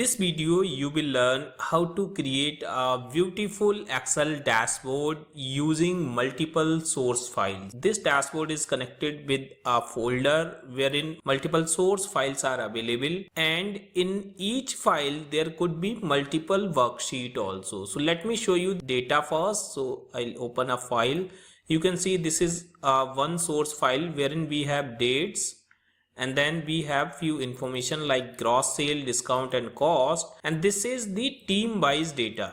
This video you will learn how to create a beautiful Excel dashboard using multiple source files. This dashboard is connected with a folder wherein multiple source files are available, and in each file there could be multiple worksheet also. So let me show you data first. So I'll open a file. You can see this is one source file wherein we have dates, and then we have few information like gross sale, discount and cost, and this is the team wise data.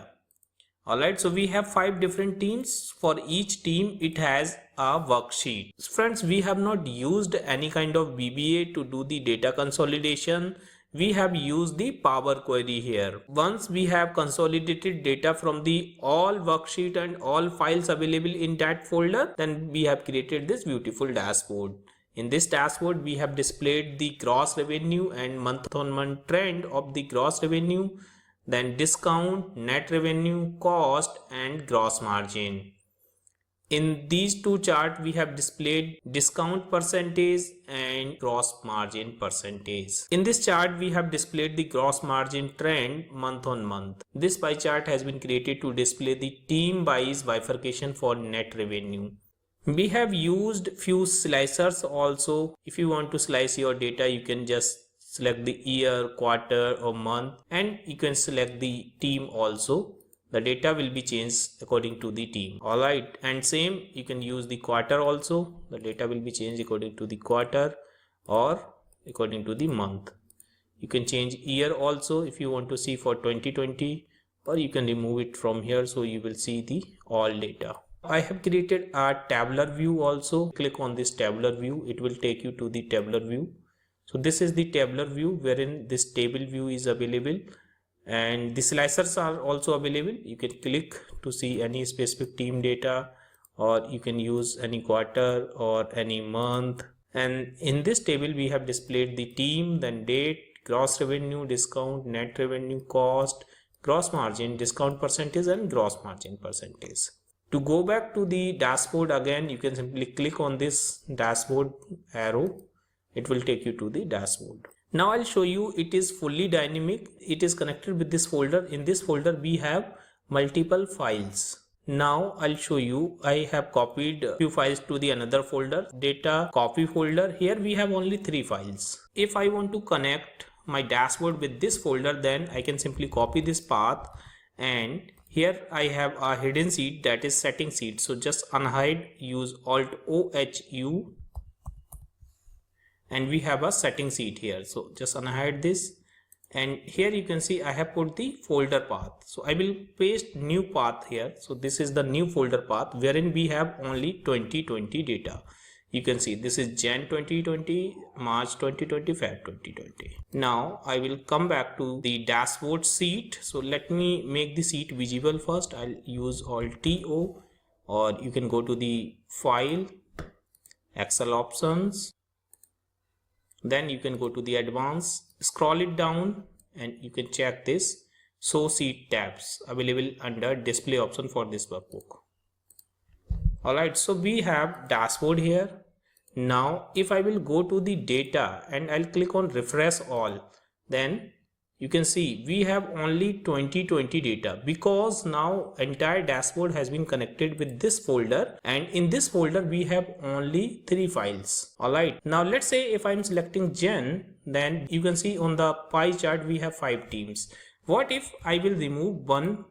Alright, so we have 5 different teams. For each team it has a worksheet. Friends, we have not used any kind of VBA to do the data consolidation. We have used the Power Query here. Once we have consolidated data from the all worksheet and all files available in that folder, then we have created this beautiful dashboard. In this dashboard, we have displayed the gross revenue and month-on-month trend of the gross revenue, then discount, net revenue, cost and gross margin. In these two charts, we have displayed discount percentage and gross margin percentage. In this chart, we have displayed the gross margin trend month-on-month. This pie chart has been created to display the team-wise bifurcation for net revenue. We have used few slicers also. If you want to slice your data, you can just select the year, quarter or month, and you can select the team also. The data will be changed according to the team. Alright, and same you can use the quarter also. The data will be changed according to the quarter or according to the month. You can change year also if you want to see for 2020, or you can remove it from here so you will see the all data. I have created a tabular view also. Click on this tabular view, it will take you to the tabular view. So this is the tabular view wherein this table view is available, and the slicers are also available. You can click to see any specific team data, or you can use any quarter or any month. And in this table we have displayed the team, then date, gross revenue, discount, net revenue, cost, gross margin, discount percentage and gross margin percentage. To go back to the dashboard again, you can simply click on this dashboard arrow. It will take you to the dashboard. Now I'll show you it is fully dynamic. It is connected with this folder. In this folder we have multiple files. Now I'll show you. I have copied a few files to the another folder, data copy folder. Here we have only 3 files. If I want to connect my dashboard with this folder, then I can simply copy this path, and here I have a hidden sheet, that is setting sheet. So just unhide, use Alt OHU, and we have a setting sheet here. So just unhide this, and here you can see I have put the folder path. So I will paste new path here. So this is the new folder path wherein we have only 2020 data. You can see this is Jan 2020, March 2020, Feb 2020. Now I will come back to the dashboard sheet. So let me make the sheet visible first. I'll use Alt TO, or you can go to the file, Excel options. Then you can go to the advanced, scroll it down, and you can check this show sheet tabs available under display option for this workbook. Alright, so we have dashboard here. Now if I will go to the data and I'll click on refresh all, then you can see we have only 2020 data, because now entire dashboard has been connected with this folder, and in this folder we have only 3 files. Alright, now let's say if I'm selecting Jan, then you can see on the pie chart we have 5 teams. What if I will remove one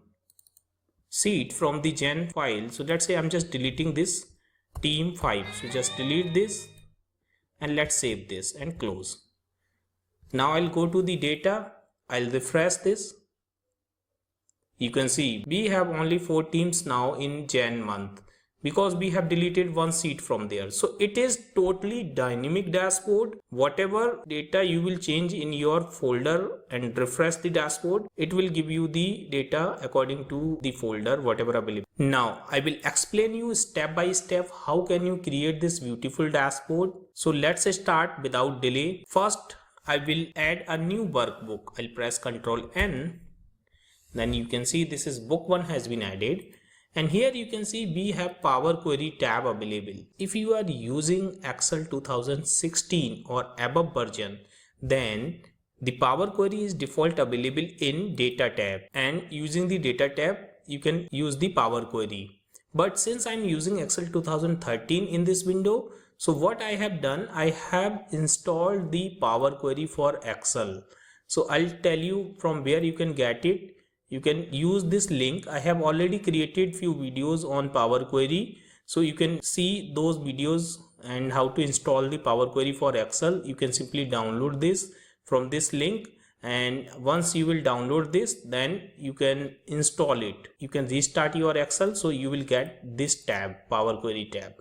sheet from the Jan file? So let's say I'm just deleting this team 5. So just delete this, and let's save this and close. Now I'll go to the data. I'll refresh this. You can see we have only 4 teams now in Jan month, because we have deleted one sheet from there. So it is totally dynamic dashboard. Whatever data you will change in your folder and refresh the dashboard, it will give you the data according to the folder whatever available. Now I will explain you step by step how can you create this beautiful dashboard. So let's start without delay. First I will add a new workbook. I'll press Ctrl N. Then you can see this is book 1 has been added. And here you can see we have Power Query tab available. If you are using Excel 2016 or above version, then The Power Query is default available in Data tab, and using the Data tab you can use the Power Query. But since I'm using Excel 2013 in this window, so what I have done, I have installed the Power Query for Excel. So I'll tell you from where you can get it. You can use this link. I have already created few videos on Power Query, so you can see those videos and how to install the Power Query for Excel. You can simply download this from this link, and once you will download this, then you can install it. You can restart your Excel, so you will get this tab, Power Query tab.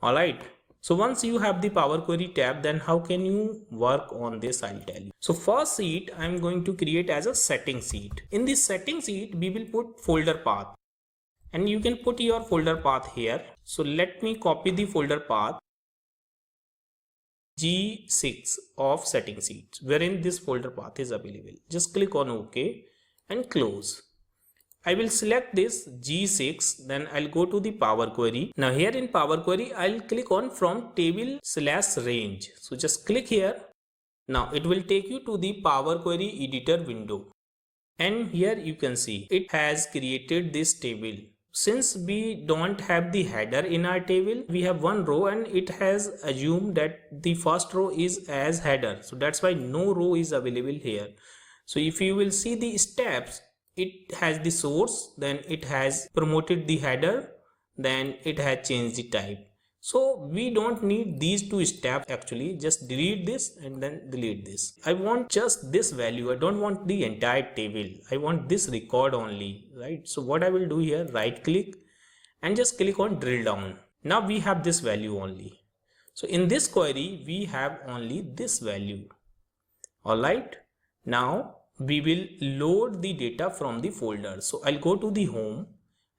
Alright, so once you have the Power Query tab, then how can you work on this, I'll tell you. So first sheet I'm going to create as a setting sheet. In this setting sheet we will put folder path, and you can put your folder path here. So let me copy the folder path G6 of setting sheet, wherein this folder path is available. Just click on OK and close. I will select this G6, then I'll go to the Power Query. Now here in Power Query, I'll click on from table/range. So just click here. Now it will take you to the Power Query editor window. And here you can see it has created this table. Since we don't have the header in our table, we have one row and it has assumed that the first row is as header. So that's why no row is available here. So if you will see the steps, it has the source, then it has promoted the header, then it has changed the type. So we don't need these two steps actually. Just delete this and then delete this. I want just this value. I don't want the entire table. I want this record only, right? So what I will do here, right click and just click on drill down. Now we have this value only. So in this query, we have only this value. Alright. Now we will load the data from the folder. So I'll go to the home,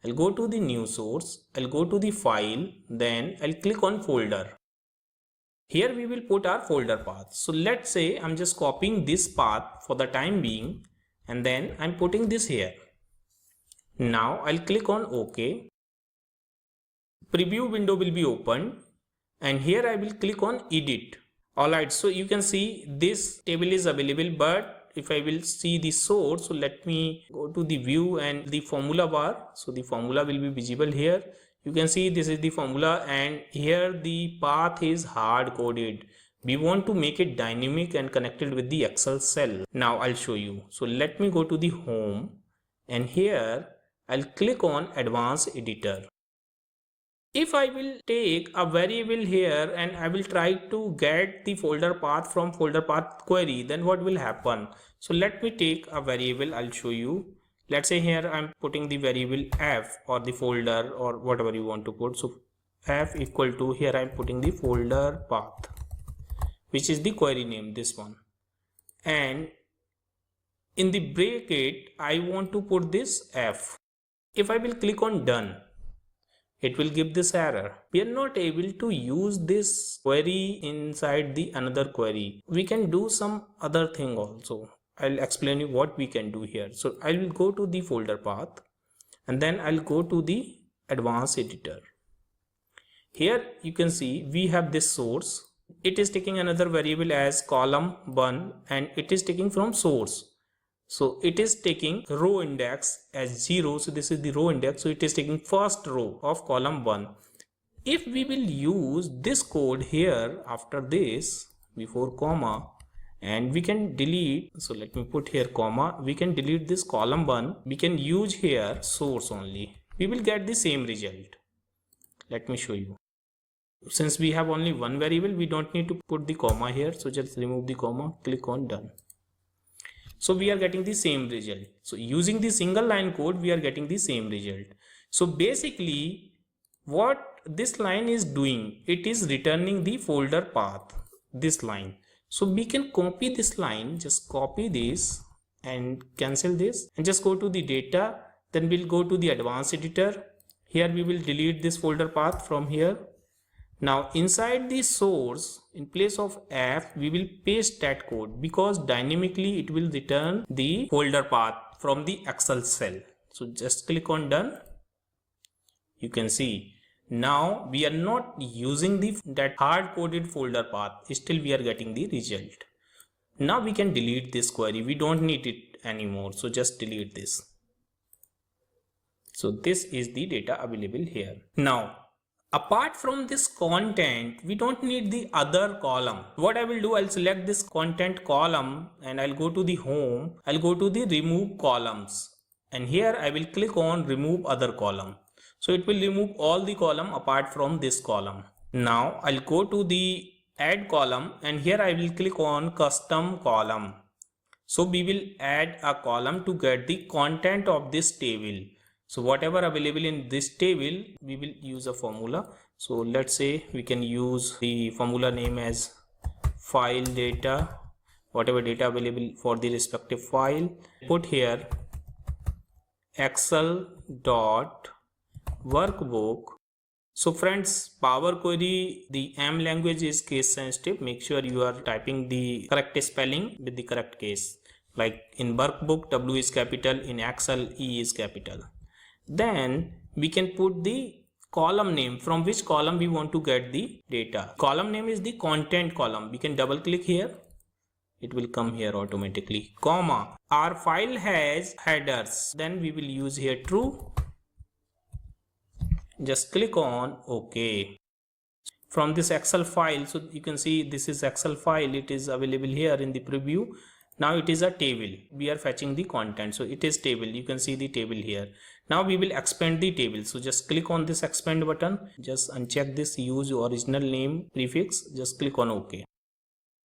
I'll go to the new source, I'll go to the file, then I'll click on folder. Here we will put our folder path. So let's say I'm just copying this path for the time being, and then I'm putting this here. Now I'll click on OK. Preview window will be opened, and here I will click on edit. Alright, so you can see this table is available, but if I will see the source, so let me go to the view and the formula bar. So the formula will be visible here. You can see this is the formula, and here the path is hard coded. We want to make it dynamic and connected with the Excel cell. Now I'll show you. So let me go to the home, and here I'll click on Advan Editor. If I will take a variable here and I will try to get the folder path from folder path query, then what will happen? So let me take a variable, I'll show you. Let's say here I'm putting the variable f or the folder or whatever you want to put. So f equal to, here I'm putting the folder path, which is the query name, this one. And in the bracket, I want to put this f. If I will click on done, it will give this error. We are not able to use this query inside the another query. We can do some other thing also. I'll explain you what we can do here. So I will go to the folder path, and then I'll go to the Advan Editor. Here you can see we have this source. It is taking another variable as column1, and it is taking from source. So it is taking row index as 0. So this is the row index. So it is taking first row of column 1. If we will use this code here after this, before comma, and we can delete. So let me put here comma. We can delete this column 1. We can use here source only. We will get the same result. Let me show you. Since we have only one variable, we don't need to put the comma here. So just remove the comma, click on done. So we are getting the same result. So using the single line code, we are getting the same result. So basically what this line is doing, it is returning the folder path, this line. So we can copy this line, just copy this and cancel this and just go to the data. Then we'll go to the Advan Editor. Here we will delete this folder path from here. Now inside the source, in place of f, we will paste that code, because dynamically it will return the folder path from the Excel cell. So just click on done. You can see now we are not using that hard coded folder path, still we are getting the result. Now we can delete this query. We don't need it anymore. So just delete this. So this is the data available here. Now, apart from this content, we don't need the other column. What I will do, I'll select this content column and I'll go to the home. I'll go to the remove columns. And here I will click on remove other column. So it will remove all the column apart from this column. Now I'll go to the add column and here I will click on custom column. So we will add a column to get the content of this table. So whatever available in this table, we will use a formula. So let's say we can use the formula name as file data, whatever data available for the respective file. Put here excel dot workbook. So friends, Power Query, the M language is case sensitive. Make sure you are typing the correct spelling with the correct case. Like in workbook, W is capital, in Excel, E is capital. Then we can put the column name from which column we want to get the data. Column name is the content column. We can double click here. It will come here automatically. Comma. Our file has headers. Then we will use here true. Just click on OK. From this Excel file, so you can see this is Excel file. It is available here in the preview. Now it is a table. We are fetching the content. So it is table. You can see the table here. Now we will expand the table. So just click on this expand button. Just uncheck this use original name prefix. Just click on OK.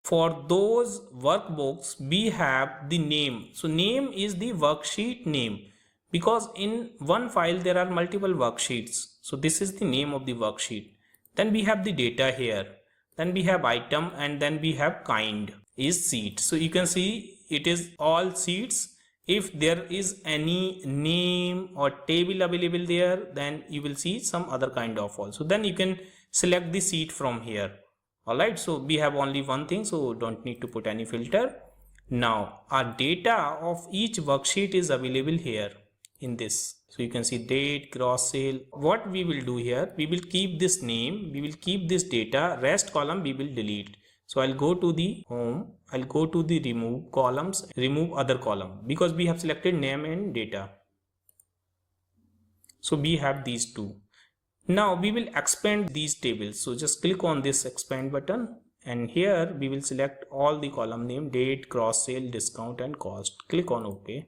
For those workbooks, we have the name. So name is the worksheet name, because in one file there are multiple worksheets. So this is the name of the worksheet. Then we have the data here. Then we have item, and then we have kind is seat. So you can see it is all seats. If there is any name or table available there, then you will see some other kind of also. Then you can select the seat from here. Alright, so we have only one thing, so don't need to put any filter. Now our data of each worksheet is available here in this. So you can see date, gross sale. What we will do here, we will keep this name, we will keep this data, rest column we will delete. So I'll go to the home, I'll go to the remove columns, remove other column, because we have selected name and data. So we have these two. Now we will expand these tables. So just click on this expand button, and here we will select all the column name, date, gross sale, discount and cost. Click on OK.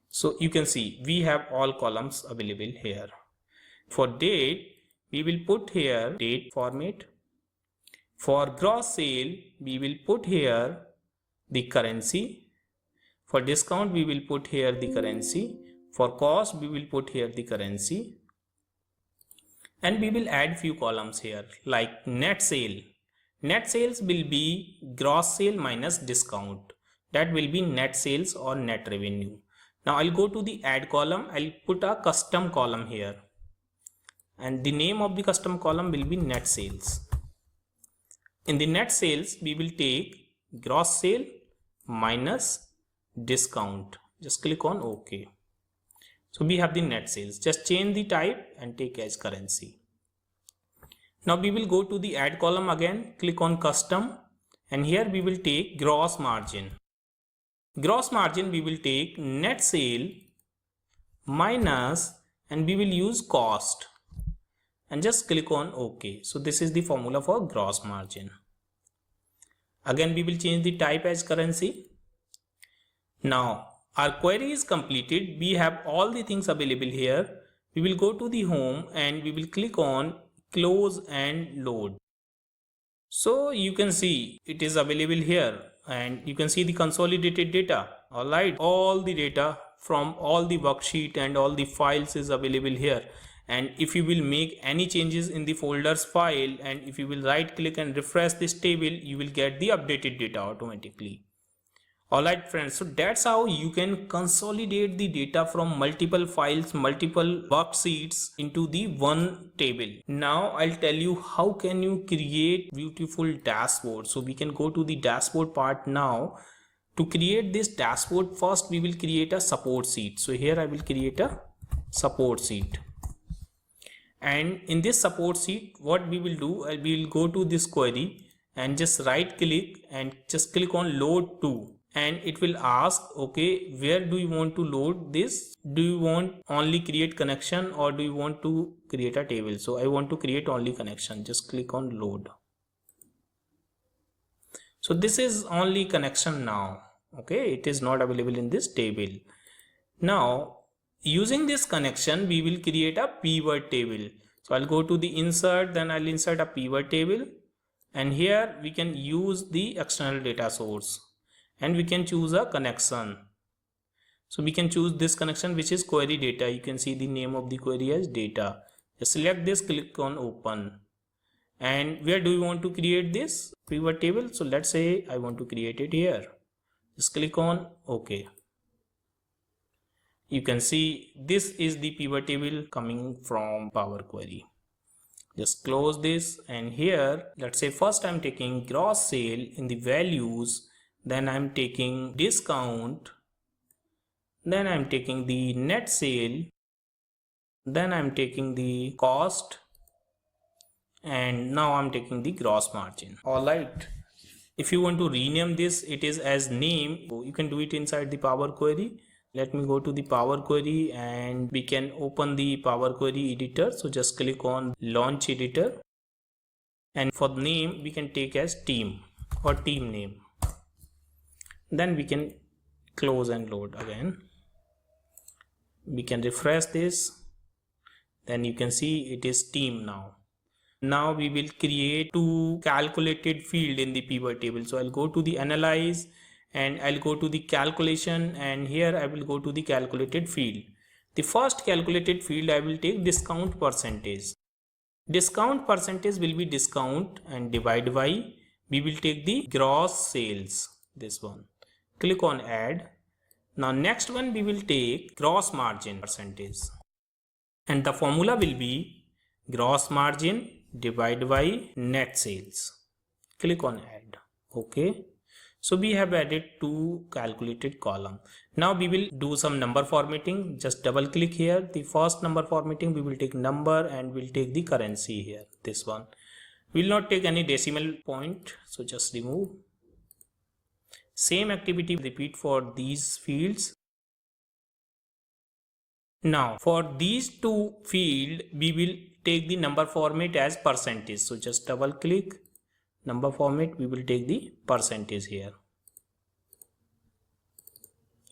So you can see we have all columns available here. For date, we will put here date format. For gross sale, we will put here the currency. For discount, we will put here the currency. For cost, we will put here the currency. And we will add few columns here like net sale. Net sales will be gross sale minus discount. That will be net sales or net revenue. Now I'll go to the add column. I'll put a custom column here. And the name of the custom column will be net sales. In the net sales, we will take gross sale minus discount. Just click on OK. So we have the net sales. Just change the type and take as currency. Now we will go to the add column again. Click on custom, and here we will take gross margin. Gross margin we will take net sale minus, and we will use cost, and just click on OK. So this is the formula for gross margin. Again we will change the type as currency. Now our query is completed. We have all the things available here. We will go to the home and we will click on close and load. So you can see it is available here, and you can see the consolidated data. Alright, all the data from all the worksheet and all the files is available here. And if you will make any changes in the folders file, and if you will right click and refresh this table, you will get the updated data automatically. Alright friends, so that's how you can consolidate the data from multiple files, multiple worksheets into the one table. Now I'll tell you how can you create beautiful dashboard. So we can go to the dashboard part now. To create this dashboard, first we will create a support sheet. So here I will create a support sheet. And in this support sheet, what we will do, we will go to this query and just right click and just click on load to, and it will ask, okay, where do you want to load this? Do you want only create connection or do you want to create a table? So I want to create only connection. Just click on load. So this is only connection now. Okay, it is not available in this table. Now using this connection we will create a pivot table. So I'll go to the insert, then I'll insert a pivot table, and here we can use the external data source and we can choose a connection. So we can choose this connection, which is query data. You can see the name of the query as data. Just select this, click on open. And where do you want to create this pivot table? So let's say I want to create it here. Just click on OK. You can see this is the pivot table coming from Power Query. Just close this, and here let's say first I'm taking gross sale in the values, then I'm taking discount, then I'm taking the net sale, then I'm taking the cost, and now I'm taking the gross margin. Alright, if you want to rename this, it is as name, so you can do it inside the Power Query. Let me go to the Power Query and we can open the Power Query editor. So just click on launch editor, and for name we can take as team or team name. Then we can close and load again. We can refresh this, then you can see it is team now. Now we will create two calculated field in the pivot table. So I'll go to the analyze and I'll go to the calculation, and here I will go to the calculated field. The first calculated field I will take discount percentage. Discount percentage will be discount and divide by, we will take the gross sales, this one. Click on add. Now next one we will take gross margin percentage, and the formula will be gross margin divided by net sales. Click on add. Okay. So we have added two calculated column. Now we will do some number formatting. Just double click here. The first number formatting, we will take number and we'll take the currency here. This one. We will not take any decimal point. So just remove. Same activity repeat for these fields. Now for these two fields, we will take the number format as percentage. So just double click. Number format, we will take the percentage here,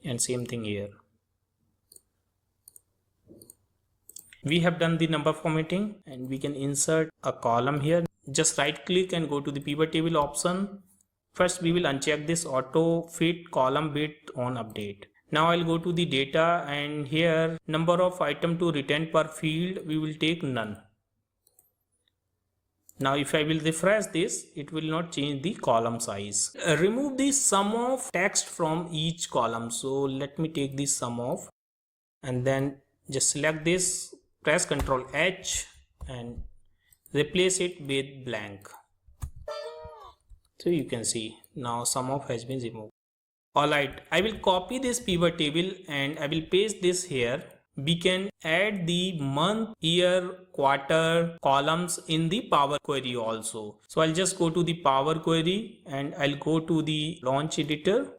and same thing here. We have done the number formatting, and we can insert a column here. Just right click and go to the pivot table option. First we will uncheck this auto fit column width on update. Now I'll go to the data, and here number of item to return per field, we will take none. Now if I will refresh this, it will not change the column size. Remove the sum of text from each column. So let me take the sum of, and then just select this, press Ctrl H and replace it with blank. So you can see now sum of has been removed. Alright, I will copy this pivot table and I will paste this here. We can add the month, year, quarter columns in the Power Query also. So I'll just go to the Power Query and I'll go to the launch editor.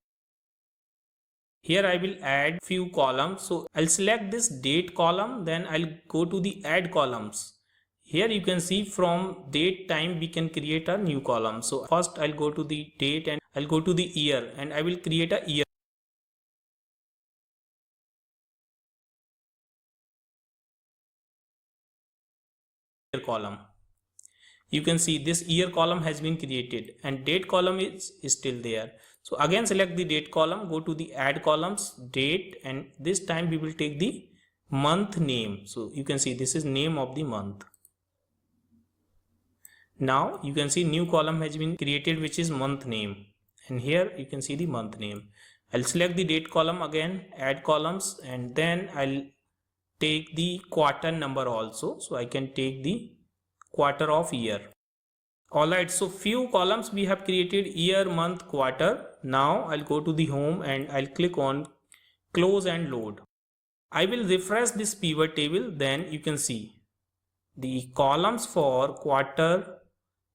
Here I will add few columns. So I'll select this date column, then I'll go to the add columns. Here you can see from date time we can create a new column. So first I'll go to the date and I'll go to the year and I will create a year column. You can see this year column has been created and date column is still there. So again select the date column, go to the add columns, date, and this time we will take the month name. So you can see this is name of the month. Now you can see new column has been created, which is month name, and here you can see the month name. I'll select the date column again, add columns, and then I'll take the quarter number also. So I can take the quarter of year. Alright, so few columns we have created: year, month, quarter. Now I'll go to the home and I'll click on close and load. I will refresh this pivot table, then you can see the columns for quarter,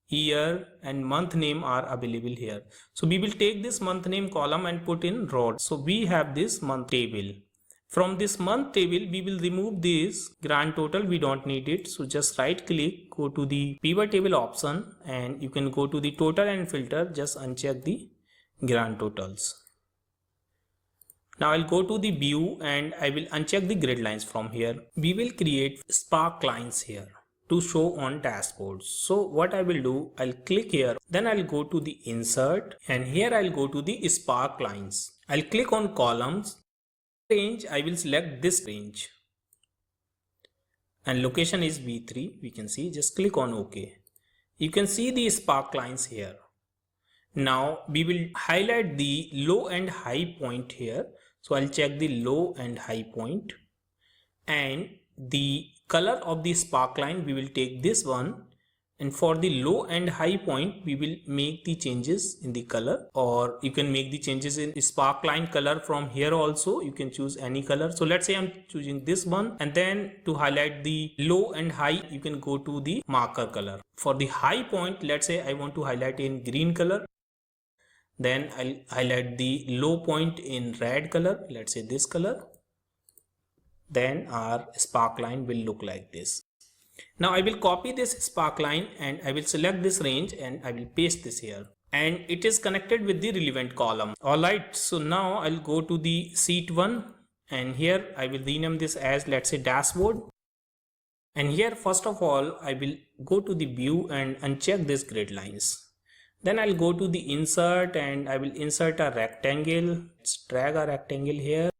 year and month name are available here. So we will take this month name column and put in row. So we have this month table. From this month table, we will remove this grand total. We don't need it. So just right click, go to the pivot table option, and you can go to the total and filter. Just uncheck the grand totals. Now I'll go to the view and I will uncheck the grid lines from here. We will create spark lines here to show on dashboard. So what I will do, I'll click here, then I'll go to the insert, and here I'll go to the spark lines. I'll click on columns. Range, I will select this range, and location is V3. We can see, just click on OK. You can see the spark lines here. Now we will highlight the low and high point here. So I'll check the low and high point, and the color of the spark line we will take this one, and for the low and high point we will make the changes in the color, or you can make the changes in spark line color from here also. You can choose any color. So let's say I'm choosing this one, and then to highlight the low and high you can go to the marker color. For the high point, let's say I want to highlight in green color, then I'll highlight the low point in red color, let's say this color. Then our spark line will look like this. Now I will copy this spark line and I will select this range and I will paste this here, and it is connected with the relevant column. Alright, so now I'll go to the sheet 1, and here I will rename this as, let's say, dashboard. And here first of all I will go to the view and uncheck this grid lines. Then I'll go to the insert and I will insert a rectangle. Let's drag a rectangle here.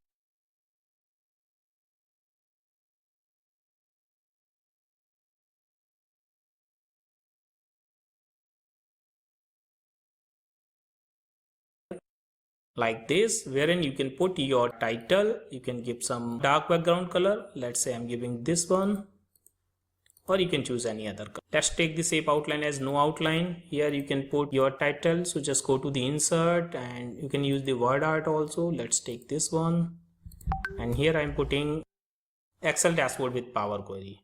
Like this, wherein you can put your title. You can give some dark background color. Let's say I'm giving this one, or you can choose any other color. Let's take the shape outline as no outline. Here you can put your title. So just go to the insert and you can use the word art also. Let's take this one, and here I'm putting Excel dashboard with Power Query,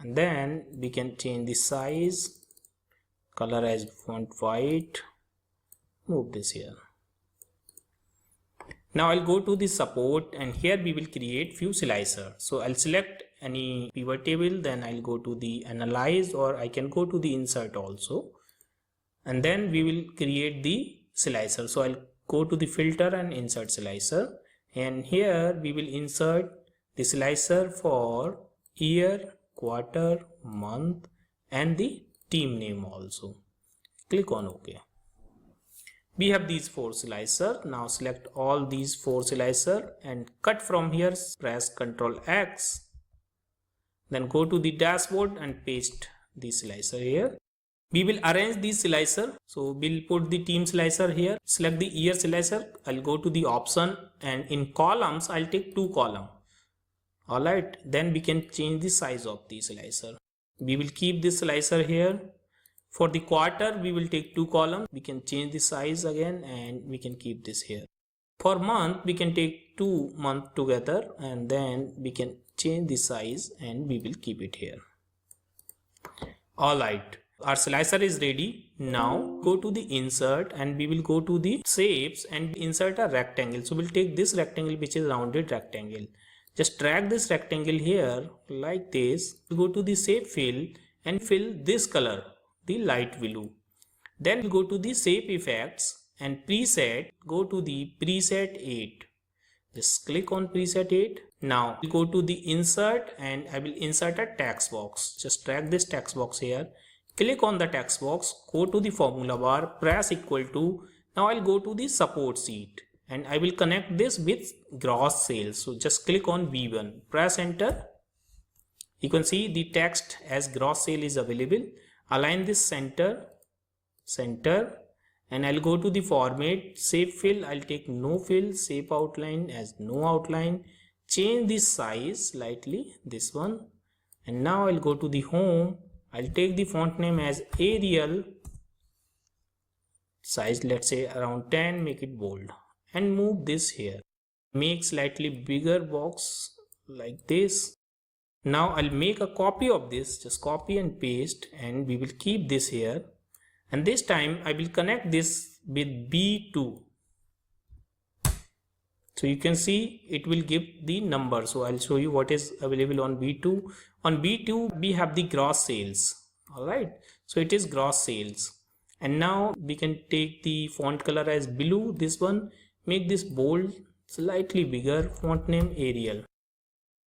and then we can change the size, color as font white, move this here. Now I'll go to the support, and here we will create few slicer. So I'll select any pivot table, then I'll go to the analyze, or I can go to the insert also, and then we will create the slicer. So I'll go to the filter and insert slicer, and here we will insert the slicer for year, quarter, month, and the team name also. Click on OK. We have these 4 slicer. Now select all these 4 slicer and cut from here. Press Ctrl X. Then go to the dashboard and paste the slicer here. We will arrange the slicer. So we'll put the team slicer here. Select the year slicer. I'll go to the option, and in columns I'll take 2 columns. Alright, then we can change the size of the slicer. We will keep this slicer here. For the quarter, we will take 2 columns. We can change the size again, and we can keep this here. For month, we can take 2 months together, and then we can change the size and we will keep it here. Alright, our slicer is ready. Now go to the insert, and we will go to the shapes and insert a rectangle. So we'll take this rectangle, which is rounded rectangle. Just drag this rectangle here like this. Go to the shape fill and fill this color, the light blue. Then go to the shape effects and preset. Go to the preset 8. Just click on preset 8. Now go to the insert, and I will insert a text box. Just drag this text box here. Click on the text box. Go to the formula bar. Press equal to. Now I'll go to the support sheet, and I will connect this with gross sales. So just click on V1. Press enter. You can see the text as gross sale is available. Align this center, and I'll go to the format, shape fill, I'll take no fill, shape outline as no outline, change the size slightly, this one, and now I'll go to the home, I'll take the font name as Arial, size let's say around 10, make it bold, and move this here, make slightly bigger box like this. Now I'll make a copy of this, just copy and paste, and we will keep this here. and this time I will connect this with B2. So you can see it will give the number. So I'll show you what is available on B2. On B2 we have the gross sales. Alright, so it is gross sales. And now we can take the font color as blue, this one, make this bold, slightly bigger, font name Arial.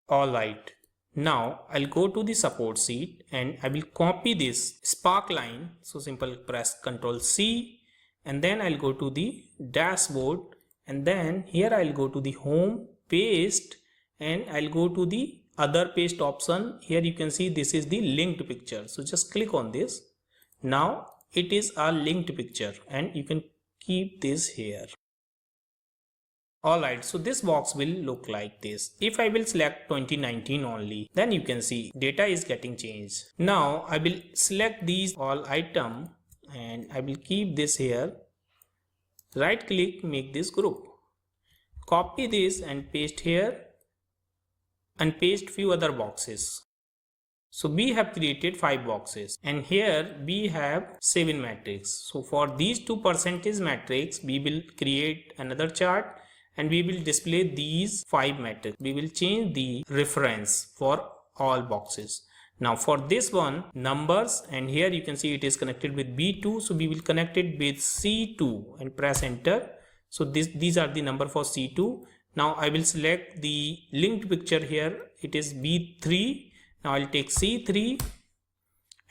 Alright, now I'll go to the support sheet and I will copy this spark line. So simple, press Ctrl C, and then I'll go to the dashboard, and then here I'll go to the home, paste, and I'll go to the other paste option. Here you can see this is the linked picture. So just click on this. Now it is a linked picture and you can keep this here. Alright, so this box will look like this. If I will select 2019 only, then you can see data is getting changed. Now I will select these all item and I will keep this here. Right click, make this group. Copy this and paste here and paste few other boxes. So we have created 5 boxes and here we have 7 matrix. So for these 2 percentage matrix, we will create another chart and we will display these 5 matrix. We will change the reference for all boxes. Now for this one, numbers, and here you can see it is connected with B2. So we will connect it with C2 and press enter. So these are the number for C2. Now I will select the linked picture here. It is B3. Now I'll take C3,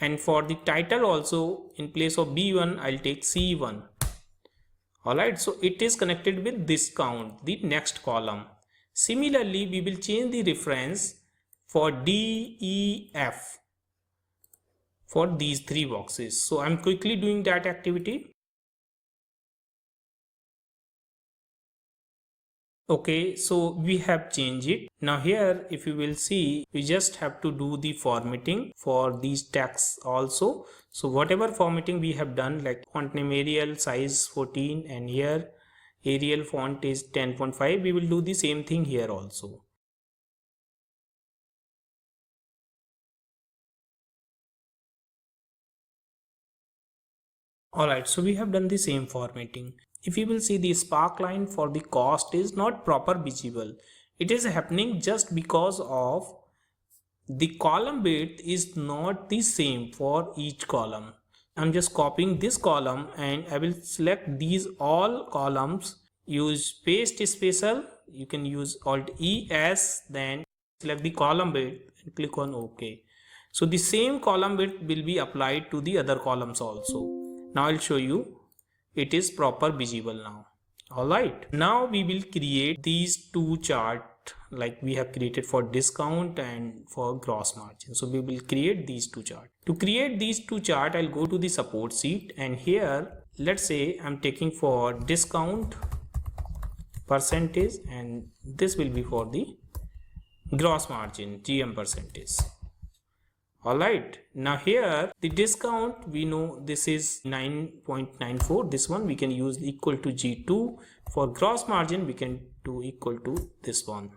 and for the title also, in place of B1 I'll take C1. Alright, so it is connected with discount, the next column. Similarly, we will change the reference for DEF for these 3 boxes. So I'm quickly doing that activity. Okay, so we have changed it. Now here, if you will see, we just have to do the formatting for these texts also. So whatever formatting we have done, like font name Arial, size 14, and here Arial font is 10.5, we will do the same thing here also. Alright, so we have done the same formatting. If you will see, the spark line for the cost is not proper visible. It is happening just because of the column width is not the same for each column. I'm just copying this column and I will select these all columns. Use paste special. You can use Alt ES, then select the column width and click on OK. So the same column width will be applied to the other columns also. Now I'll show you. It is proper visible now. Alright, now we will create these 2 charts like we have created for discount and for gross margin. So we will create these 2 charts. To create these 2 charts, I'll go to the support sheet, and here let's say I'm taking for discount percentage, and this will be for the gross margin GM percentage. Alright, now here the discount, we know this is 9.94. This one we can use equal to G2. For gross margin we can do equal to this one.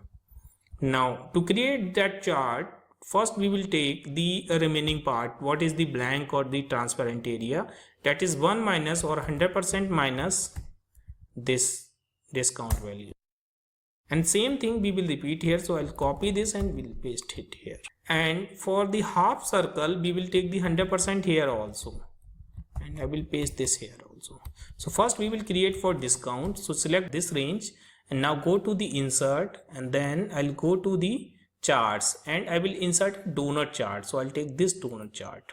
Now to create that chart, first we will take the remaining part. What is the blank or the transparent area? That is 1 minus or 100% minus this discount value. And same thing we will repeat here. So I'll copy this and we'll paste it here. And for the half circle, we will take the 100% here also. And I will paste this here also. So first we will create for discount. So select this range and now go to the insert, and then I'll go to the charts and I will insert donut chart. So I'll take this donut chart.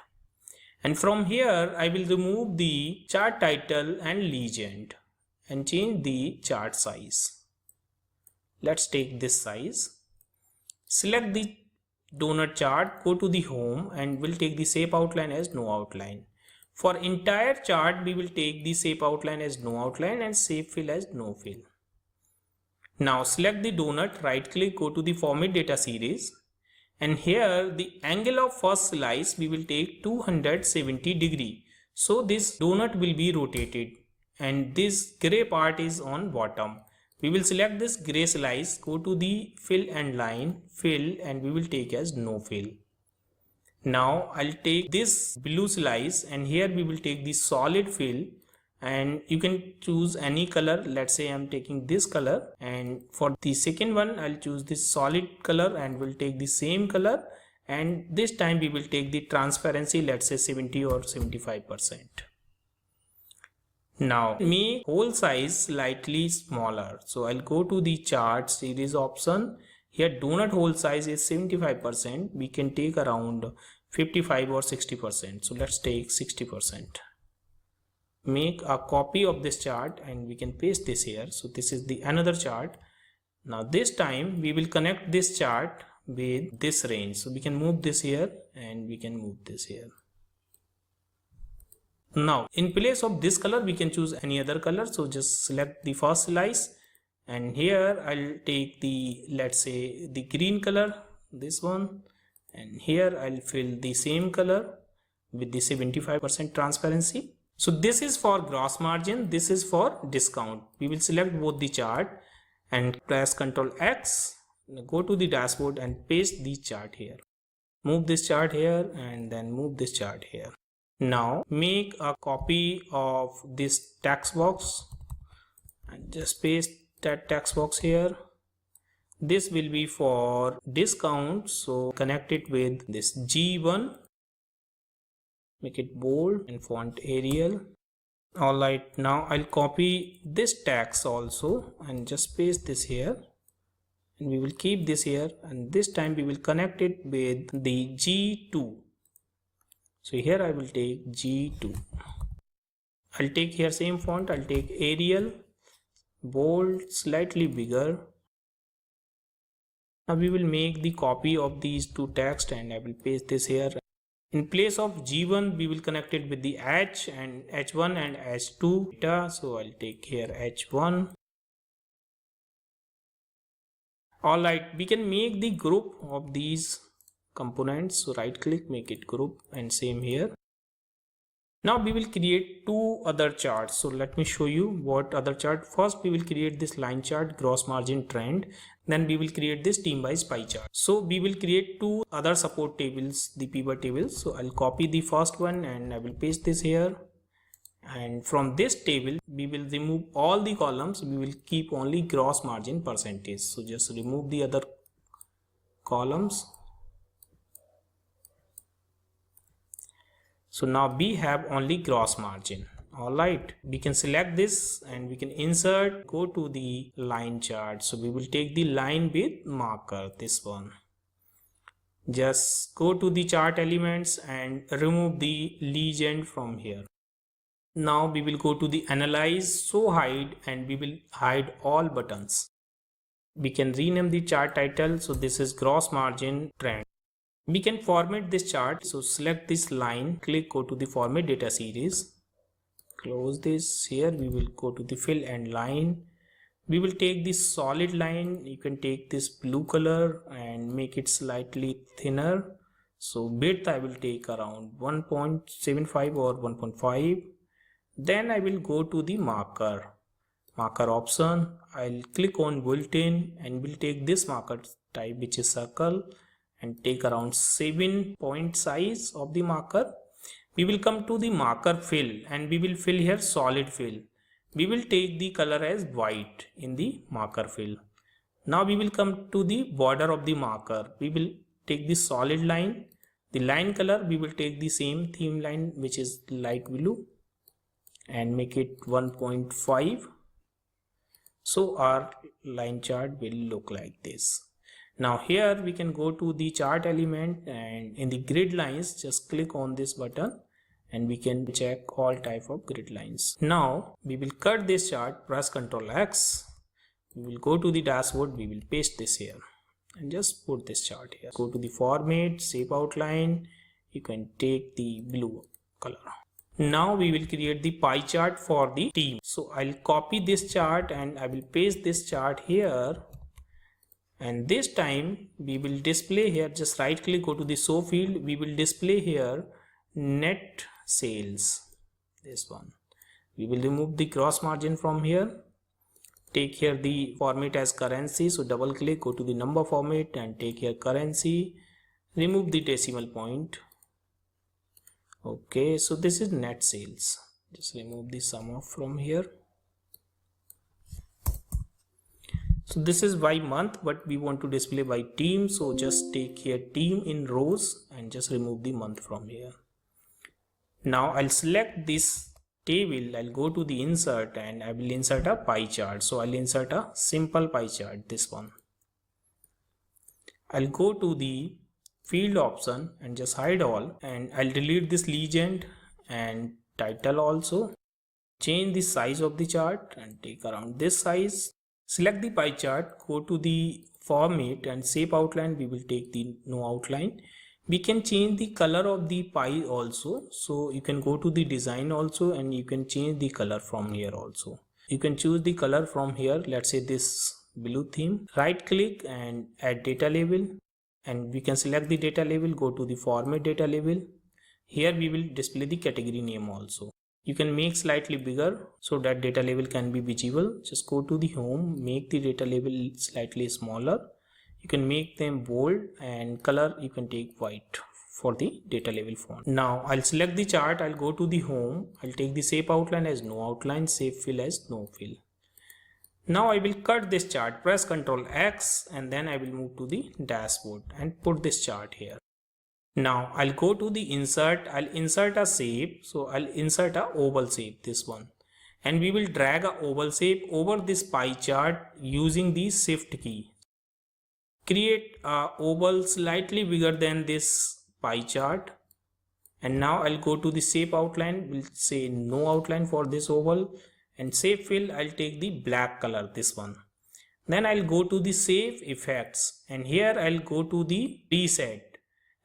And from here, I will remove the chart title and legend and change the chart size. Let's take this size. Select the donut chart, go to the home, and we'll take the shape outline as no outline. For entire chart, we will take the shape outline as no outline and shape fill as no fill. Now select the donut, right click, go to the format data series, and here the angle of first slice we will take 270 degree. So this donut will be rotated and this gray part is on bottom. We will select this gray slice, go to the fill and line, fill, and we will take as no fill. Now I'll take this blue slice and here we will take the solid fill, and you can choose any color. Let's say I'm taking this color, and for the second one I'll choose this solid color and we'll take the same color, and this time we will take the transparency, let's say 70 or 75%. Now make hole size slightly smaller, so I'll go to the chart series option. Here donut hole size is 75%. We can take around 55 or 60%. So let's take 60%. Make a copy of this chart and we can paste this here. So this is the another chart. Now this time we will connect this chart with this range. So we can move this here and we can move this here. Now in place of this color we can choose any other color. So just select the first slice. And here I'll take the, let's say, the green color, this one, and here I'll fill the same color with the 75% transparency. So this is for gross margin, this is for discount. We will select both the chart and press Ctrl X, go to the dashboard and paste the chart here. Move this chart here and then move this chart here. Now make a copy of this text box and just paste that text box here. This will be for discount, so connect it with this G1, make it bold and font Arial. Alright, now I'll copy this text also and just paste this here, and we will keep this here, and this time we will connect it with the G2. So here I will take G2. I'll take here same font, I'll take Arial, bold, slightly bigger. Now we will make the copy of these two text and I will paste this here. In place of G1 we will connect it with the H and H1 and H2. So I'll take here H1. Alright, we can make the group of these components. So right click, make it group, and same here. Now we will create two other charts. So let me show you what other chart. First we will create this line chart, gross margin trend. Then we will create this team wise pie chart. So we will create two other support tables, the pivot tables. So I'll copy the first one and I will paste this here. And from this table we will remove all the columns. We will keep only gross margin percentage. So just remove the other columns. So now we have only gross margin. Alright, we can select this and we can insert, go to the line chart. So we will take the line with marker, this one. Just go to the chart elements and remove the legend from here. Now we will go to the analyze, show hide, and we will hide all buttons. We can rename the chart title. So this is gross margin trend. We can format this chart. So select this line, click, go to the format data series, close this. Here we will go to the fill and line. We will take this solid line. You can take this blue color and make it slightly thinner. So width I will take around 1.75 or 1.5. Then I will go to the marker option. I'll click on built-in and will take this marker type, which is circle, and take around 7 point size of the marker. We will come to the marker fill and we will fill here solid fill. We will take the color as white in the marker fill. Now we will come to the border of the marker. We will take the solid line. The line color we will take the same theme line, which is light blue, and make it 1.5. So our line chart will look like this. Now here we can go to the chart element and in the grid lines just click on this button and we can check all type of grid lines. Now we will cut this chart, press Ctrl X. We will go to the dashboard, we will paste this here and just put this chart here. Go to the format, shape outline, you can take the blue color. Now we will create the pie chart for the team. So I'll copy this chart and I will paste this chart here. And this time we will display here, just right click, go to the show field. We will display here net sales, this one. We will remove the gross margin from here. Take here the format as currency. So double click, go to the number format and take here currency. Remove the decimal point Okay, so this is net sales. Just remove the sum of from here. So this is by month, but we want to display by team. So just take here team in rows and just remove the month from here. Now I'll select this table. I'll go to the insert and I will insert a pie chart. So I'll insert a simple pie chart, this one. I'll go to the field option and just hide all, and I'll delete this legend and title also. Change the size of the chart and take around this size. Select the pie chart, go to the format and shape outline. We will take the no outline. We can change the color of the pie also. So you can go to the design also and you can change the color from here also. You can choose the color from here. Let's say this blue theme. Right click and add data label, and we can select the data label, go to the format data label. Here we will display the category name also. You can make slightly bigger so that data label can be visible. Just go to the home, make the data label slightly smaller. You can make them bold, and color you can take white for the data label font. Now I'll select the chart, I'll go to the home, I'll take the shape outline as no outline, shape fill as no fill. Now I will cut this chart, press Ctrl X, and then I will move to the dashboard and put this chart here. Now I'll go to the insert, I'll insert a shape. So I'll insert a oval shape, this one, and we will drag a oval shape over this pie chart using the shift key. Create a oval slightly bigger than this pie chart, and now I'll go to the shape outline. We'll say no outline for this oval, and shape fill I'll take the black color, this one. Then I'll go to the shape effects, and here I'll go to the preset,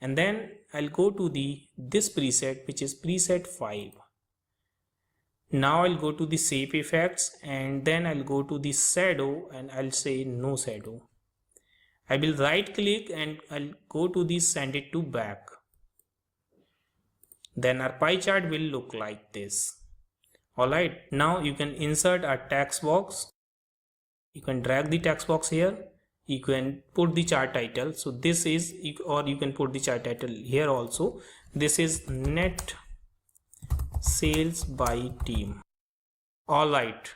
and then I'll go to this preset, which is preset 5. Now I'll go to the shape effects, and then I'll go to the shadow and I'll say no shadow. I will right click and I'll go to the send it to back. Then our pie chart will look like this. Alright, now you can insert a text box. You can drag the text box here. You can put the chart title. So this is, or you can put the chart title here also. This is net sales by team. Alright,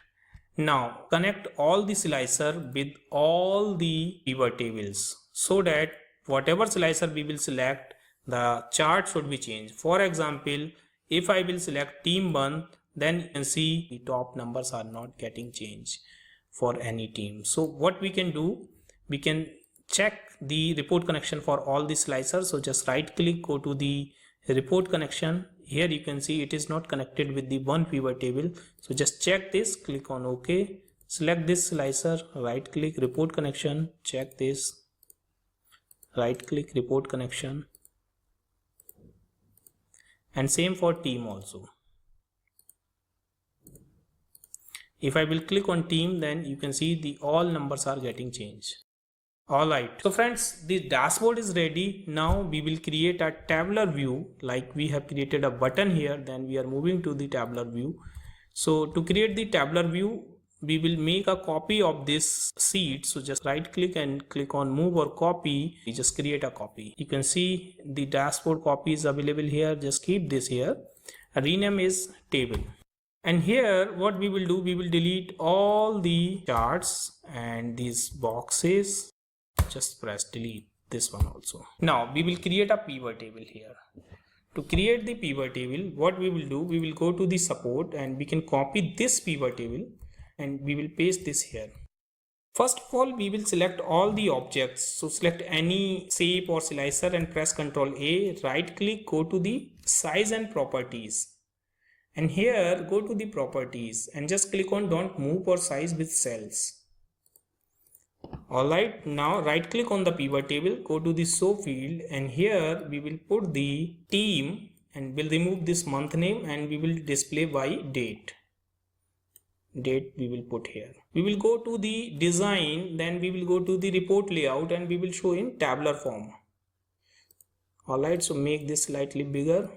now connect all the slicer with all the pivot tables so that whatever slicer we will select, the chart should be changed. For example, if I will select team 1, then you can see the top numbers are not getting changed for any team. So what we can do, we can check the report connection for all the slicers. So just right click, go to the report connection. Here you can see it is not connected with the one pivot table. So just check this, click on OK, select this slicer, right click, report connection, check this, right click, report connection, and same for team also. If I will click on team, then you can see the all numbers are getting changed. Alright, so friends, the dashboard is ready. Now we will create a tabular view. Like we have created a button here, then we are moving to the tabular view. So to create the tabular view, we will make a copy of this sheet. So just right click and click on move or copy. We just create a copy. You can see the dashboard copy is available here. Just keep this here. A rename is table. And here what we will do, we will delete all the charts and these boxes. Just press delete this one also. Now we will create a pivot table here. To create the pivot table, what we will do, we will go to the support and we can copy this pivot table and we will paste this here. First of all, we will select all the objects. So select any shape or slicer and press Ctrl A, right click, go to the size and properties. And here go to the properties and just click on don't move or size with cells. Alright, now right click on the pivot table, go to the show field, and here we will put the team and we'll remove this month name and we will display by date. Date we will put here. We will go to the design, then we will go to the report layout and we will show in tabular form. Alright, so make this slightly bigger.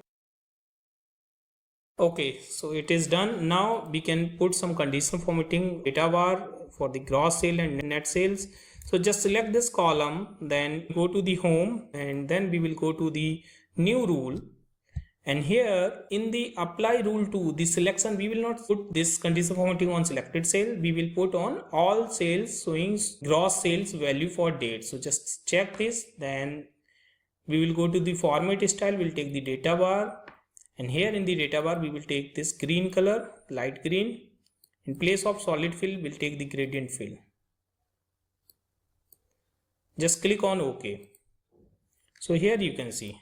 Okay, so it is done. Now we can put some conditional formatting data bar for the gross sale and net sales. So just select this column, then go to the home, and then we will go to the new rule, And here in the apply rule to the selection, we will not put this conditional formatting on selected cell. We will put on all cells showing gross sales value for date. So just check this. Then we will go to the format style. We'll take the data bar, and here in the data bar we will take this green color, light green. In place of solid fill, we'll take the gradient fill. Just click on OK. So here you can see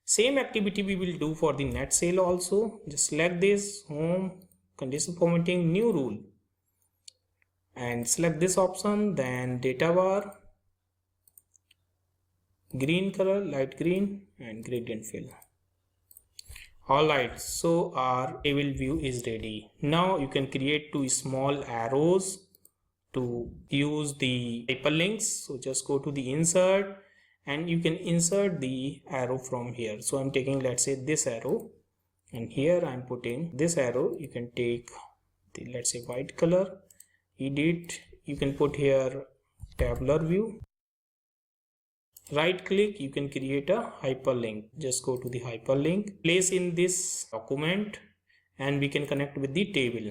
same activity we will do for the net sale also. Just select this home, conditional formatting, new rule, and select this option. Then data bar, green color, light green, and gradient fill. Alright, so our table view is ready. Now you can create two small arrows to use the hyperlinks. So just go to the insert and you can insert the arrow from here. So I'm taking, let's say, this arrow, and here I'm putting this arrow. You can take the, let's say, white color, edit, you can put here tabular view. Right click, you can create a hyperlink. Just go to the hyperlink, place in this document, and we can connect with the table.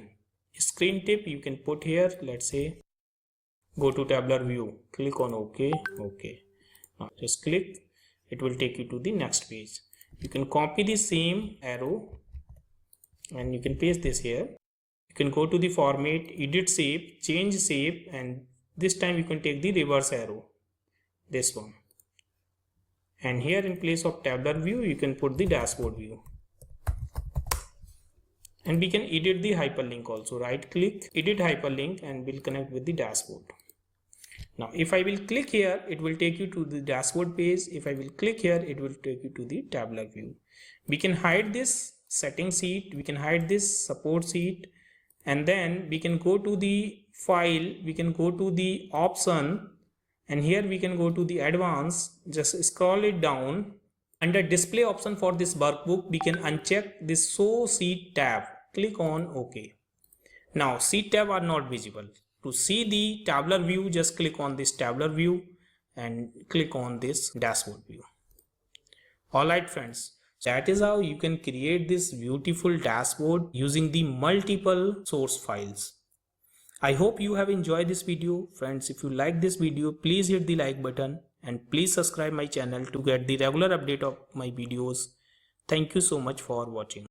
Screen tip you can put here, let's say, go to tabular view, click on OK. Now just click, it will take you to the next page. You can copy the same arrow and you can paste this here. You can go to the format, edit shape, change shape, and this time you can take the reverse arrow, this one. And here in place of tabular view, you can put the dashboard view. And we can edit the hyperlink also. Right click, edit hyperlink, and we'll connect with the dashboard. Now if I will click here, it will take you to the dashboard page. If I will click here, it will take you to the tabular view. We can hide this setting sheet, we can hide this support sheet, and then we can go to the file, we can go to the option, and here we can go to the advanced. Just scroll it down. Under display option for this workbook, we can uncheck this show sheet tab. Click on OK. Now sheet tab are not visible. To see the tabular view, just click on this tabular view and click on this dashboard view. Alright friends, that is how you can create this beautiful dashboard using the multiple source files. I hope you have enjoyed this video. Friends, if you like this video, please hit the like button and please subscribe my channel to get the regular update of my videos. Thank you so much for watching.